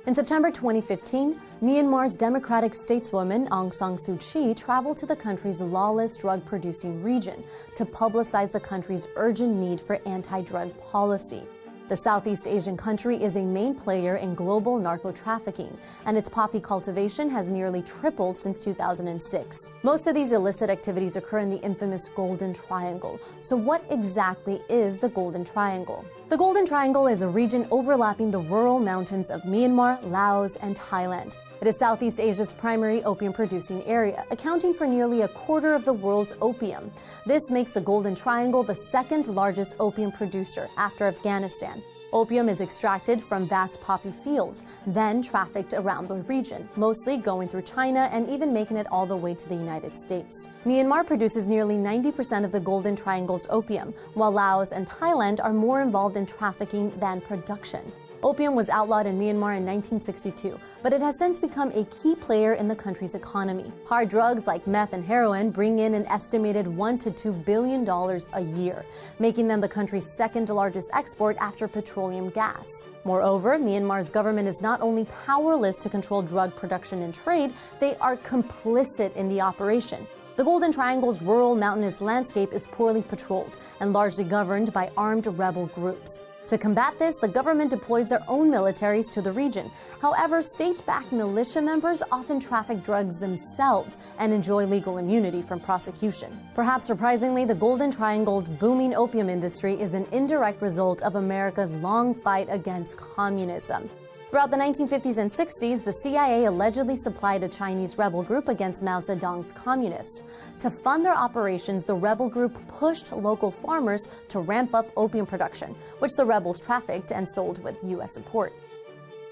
In September 2015, Myanmar's democratic stateswoman Aung San Suu Kyi traveled to the country's lawless drug-producing region to publicize the country's urgent need for anti-drug policy. The Southeast Asian country is a main player in global narco-trafficking, and its poppy cultivation has nearly tripled since 2006. Most of these illicit activities occur in the infamous Golden Triangle. So what exactly is the Golden Triangle? The Golden Triangle is a region overlapping the rural mountains of Myanmar, Laos, and Thailand. It is Southeast Asia's primary opium-producing area, accounting for nearly a quarter of the world's opium. This makes the Golden Triangle the second largest opium producer after Afghanistan. Opium is extracted from vast poppy fields, then trafficked around the region, mostly going through China and even making it all the way to the United States. Myanmar produces nearly 90% of the Golden Triangle's opium, while Laos and Thailand are more involved in trafficking than production. Opium was outlawed in Myanmar in 1962, but it has since become a key player in the country's economy. Hard drugs like meth and heroin bring in an estimated $1 to $2 billion a year, making them the country's second largest export after petroleum gas. Moreover, Myanmar's government is not only powerless to control drug production and trade, they are complicit in the operation. The Golden Triangle's rural mountainous landscape is poorly patrolled and largely governed by armed rebel groups. To combat this, the government deploys their own militaries to the region. However, state-backed militia members often traffic drugs themselves and enjoy legal immunity from prosecution. Perhaps surprisingly, the Golden Triangle's booming opium industry is an indirect result of America's long fight against communism. Throughout the 1950s and 60s, the CIA allegedly supplied a Chinese rebel group against Mao Zedong's communists. To fund their operations, the rebel group pushed local farmers to ramp up opium production, which the rebels trafficked and sold with U.S. support.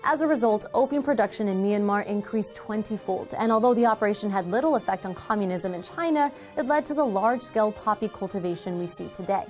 As a result, opium production in Myanmar increased 20-fold, and although the operation had little effect on communism in China, it led to the large-scale poppy cultivation we see today.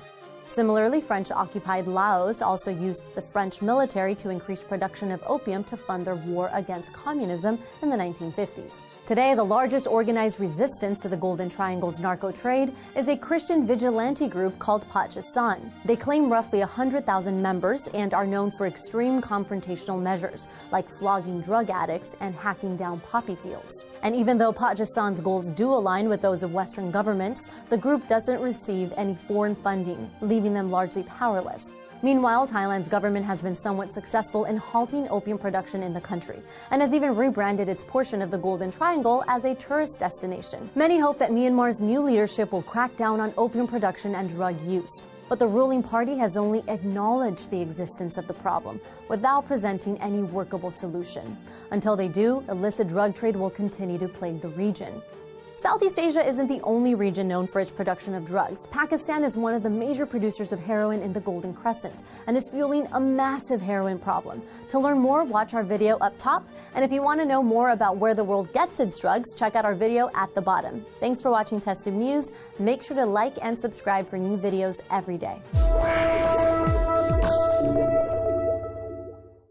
Similarly, French-occupied Laos also used the French military to increase production of opium to fund their war against communism in the 1950s. Today, the largest organized resistance to the Golden Triangle's narco trade is a Christian vigilante group called Pakistan. They claim roughly 100,000 members and are known for extreme confrontational measures, like flogging drug addicts and hacking down poppy fields. And even though Pakistan's goals do align with those of Western governments, the group doesn't receive any foreign funding, leaving them largely powerless. Meanwhile, Thailand's government has been somewhat successful in halting opium production in the country and has even rebranded its portion of the Golden Triangle as a tourist destination. Many hope that Myanmar's new leadership will crack down on opium production and drug use. But the ruling party has only acknowledged the existence of the problem without presenting any workable solution. Until they do, illicit drug trade will continue to plague the region. Southeast Asia isn't the only region known for its production of drugs. Pakistan is one of the major producers of heroin in the Golden Crescent and is fueling a massive heroin problem. To learn more, watch our video up top. And if you want to know more about where the world gets its drugs, check out our video at the bottom. Thanks for watching TestTube News. Make sure to like and subscribe for new videos every day.